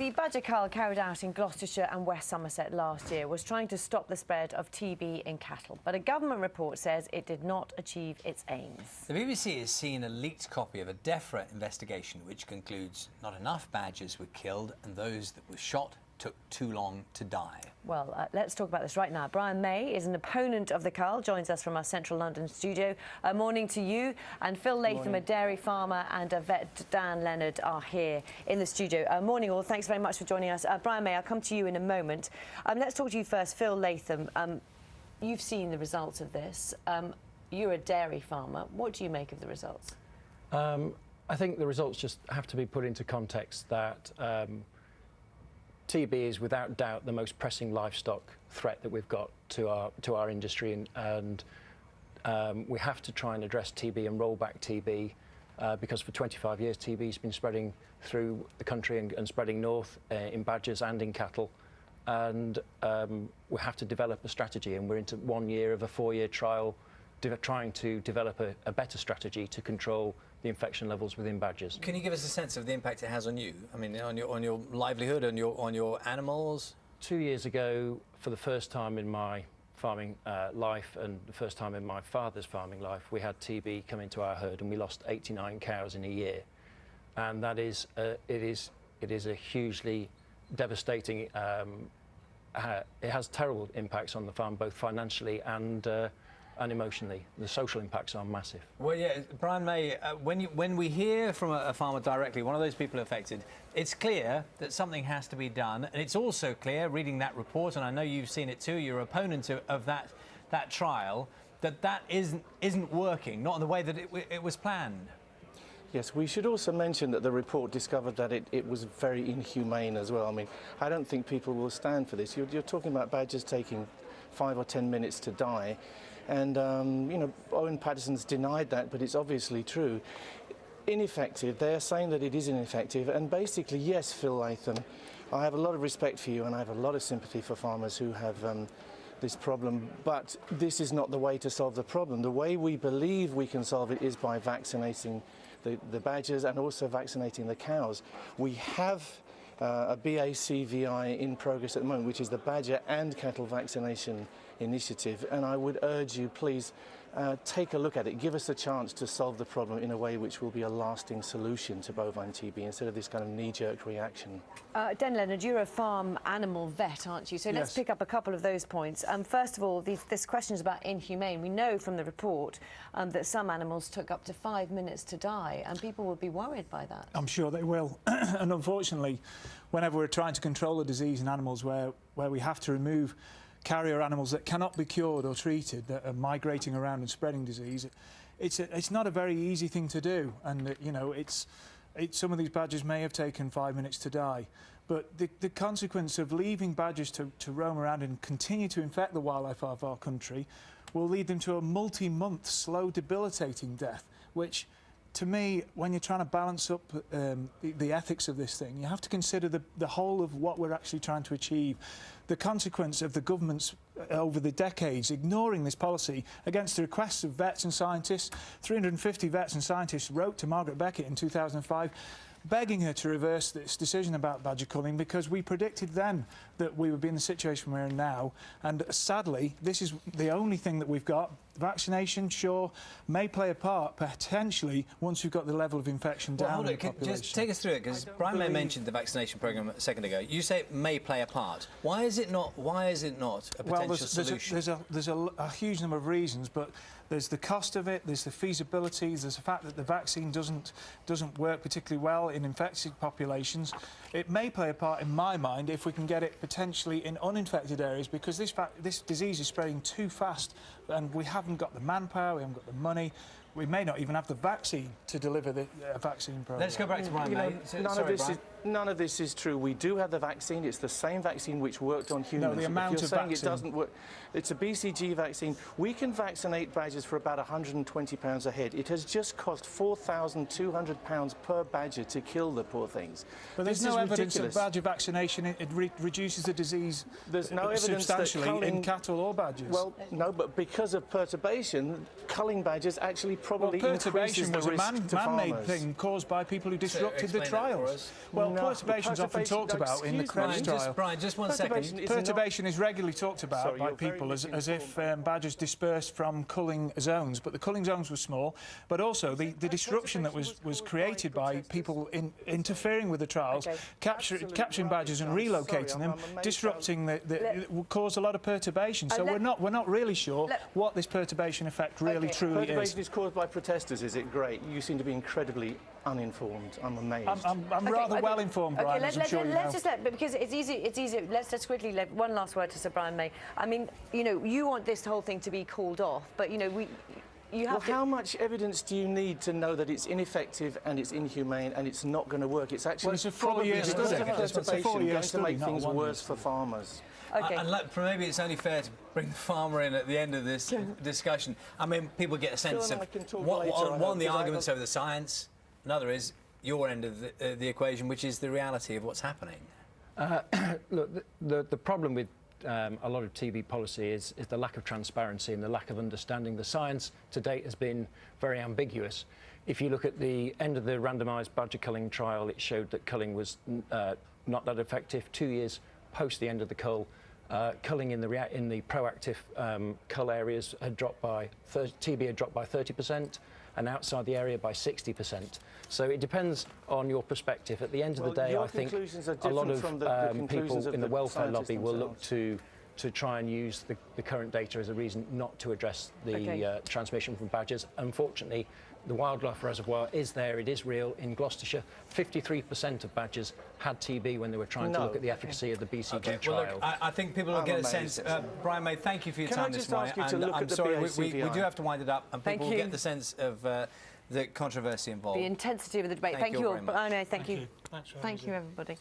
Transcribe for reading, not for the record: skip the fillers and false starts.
The badger cull carried out in Gloucestershire and West Somerset last year was trying to stop the spread of TB in cattle, but a government report says it did not achieve its aims. The BBC has seen a leaked copy of a DEFRA investigation which concludes not enough badgers were killed and those that were shot took too long to die. Well, let's talk about this right now. Brian May is an opponent of the cull, joins us from our central London studio. Morning to you. And Phil Latham, a dairy farmer, and a vet, Dan Leonard, are here in the studio. Morning all, thanks very much for joining us. Brian May, I'll come to you in a moment. Let's talk to you first. Phil Latham, you've seen the results of this. You're a dairy farmer. What do you make of the results? I think the results just have to be put into context that TB is without doubt the most pressing livestock threat that we've got to our industry, and we have to try and address TB and roll back TB because for 25 years TB has been spreading through the country and spreading north in badgers and in cattle, and we have to develop a strategy, and we're into 1 year of a 4-year trial trying to develop a better strategy to control the infection levels within badgers. Can you give us a sense of the impact it has on you? I mean, on your livelihood, on your animals? 2 years ago, for the first time in my farming life and the first time in my father's farming life, we had TB come into our herd and we lost 89 cows in a year. And that is, it is a hugely devastating, it has terrible impacts on the farm, both financially and emotionally. The social impacts are massive. Well, yeah, Brian May, when we hear from a farmer directly, one of those people affected, it's clear that something has to be done, and it's also clear, reading that report, and I know you've seen it too, you're an opponent of that trial, that isn't working, not in the way that it was planned. Yes, we should also mention that the report discovered that it was very inhumane as well. I mean, I don't think people will stand for this. You're talking about badgers taking 5 or 10 minutes to die. And, you know, Owen Paterson's denied that, but it's obviously true. Ineffective, they're saying that it is ineffective, and basically, yes, Phil Latham, I have a lot of respect for you and I have a lot of sympathy for farmers who have this problem, but this is not the way to solve the problem. The way we believe we can solve it is by vaccinating the badgers and also vaccinating the cows. We have a BACVI in progress at the moment, which is the Badger and Cattle Vaccination Initiative, and I would urge you, please, take a look at it. Give us a chance to solve the problem in a way which will be a lasting solution to bovine TB instead of this kind of knee-jerk reaction. Dan Leonard, you're a farm animal vet, aren't you? So yes. Let's pick up a couple of those points. First of all, this question is about inhumane. We know from the report that some animals took up to 5 minutes to die, and people will be worried by that. I'm sure they will. And unfortunately, whenever we're trying to control a disease in animals where we have to remove carrier animals that cannot be cured or treated, that are migrating around and spreading disease, it's not a very easy thing to do. And you know, some of these badgers may have taken 5 minutes to die, but the consequence of leaving badgers to roam around and continue to infect the wildlife of our country will lead them to a multi-month slow debilitating death, which to me, when you're trying to balance up the ethics of this thing, you have to consider the whole of what we're actually trying to achieve. The consequence of the governments over the decades ignoring this policy against the requests of vets and scientists. 350 vets and scientists wrote to Margaret Beckett in 2005 begging her to reverse this decision about badger culling, because we predicted then that we would be in the situation we're in now, and sadly this is the only thing that we've got. Vaccination, sure, may play a part potentially once we've got the level of infection down in the population. Just take us through it, because Brian May mentioned the vaccination programme a second ago. You say it may play a part. Why is it not a potential solution? There's a huge number of reasons, but there's the cost of it, there's the feasibility, there's the fact that the vaccine doesn't work particularly well in infected populations. It may play a part, in my mind, if we can get it potentially in uninfected areas, because this disease is spreading too fast and we haven't got the manpower, we haven't got the money, we may not even have the vaccine to deliver the vaccine program. Let's go back to Brian May. None of this is true. We do have the vaccine. It's the same vaccine which worked on humans. No, the amount if you're of saying it doesn't work, it's a BCG vaccine. We can vaccinate badgers for about £120 a head. It has just cost £4,200 per badger to kill the poor things. But there's no evidence that badger vaccination reduces the disease substantially in cattle or badgers. Well, no, but because of perturbation, culling badgers actually probably perturbation increases the was a risk to man-made farmers. thing caused by people who disrupted the explain that for trials. us. Well, No, perturbation's often perturbation- talked about in the excuse me. Krebs trial. Brian, just one Perturbation second. is Perturbation is regularly talked about Sorry, by you're very people as if misinformed. badgers dispersed from culling zones, but the culling zones were small. But also the disruption that was created by people interfering with the trials, Okay. capturing badgers and relocating them, disrupting it caused a lot of perturbation. So we're not really sure what this perturbation effect really truly is. Perturbation is caused by protesters, is it? Great. You seem to be incredibly uninformed. I'm amazed. I'm rather well informed, Brian, as I'm sure you know. Let's just because it's easy. Let's just quickly one last word to Sir Brian May. I mean, you know, you want this whole thing to be called off, but you know, you have to. How much evidence do you need to know that it's ineffective and it's inhumane and it's not going to work? It's actually it's a probably four-year because study. of It's a perturbation four-year going to study, make not a things one-year worse for farmers. Okay. And maybe it's only fair to bring the farmer in at the end of this discussion. I mean, people get a sense Sure, of I can talk one, later, I hope, the because I arguments over the science, another is your end of the equation, which is the reality of what's happening. Look, the problem with a lot of TB policy is the lack of transparency and the lack of understanding. The science to date has been very ambiguous. If you look at the end of the randomised badger culling trial, it showed that culling was not that effective. 2 years post the end of the cull, culling in the proactive cull areas had dropped by TB had dropped by 30%, and outside the area by 60%. So it depends on your perspective. At the end of the day, I think a lot of people in the welfare lobby will look to try and use the current data as a reason not to address the transmission from badgers. Unfortunately, the wildlife reservoir is there, it is real. In Gloucestershire, 53% of badgers had TB when they were trying to look at the efficacy of the BCG trial. Well, look, I think people will get a sense. Brian May, thank you for your time this morning. Can I just ask you to look I'm at the sorry, BACVI? we do have to wind it up, and people will get the sense of the controversy involved. The intensity of the debate. Thank you all very much. Oh, no, thank you. Thanks for having Thank us you, in. everybody.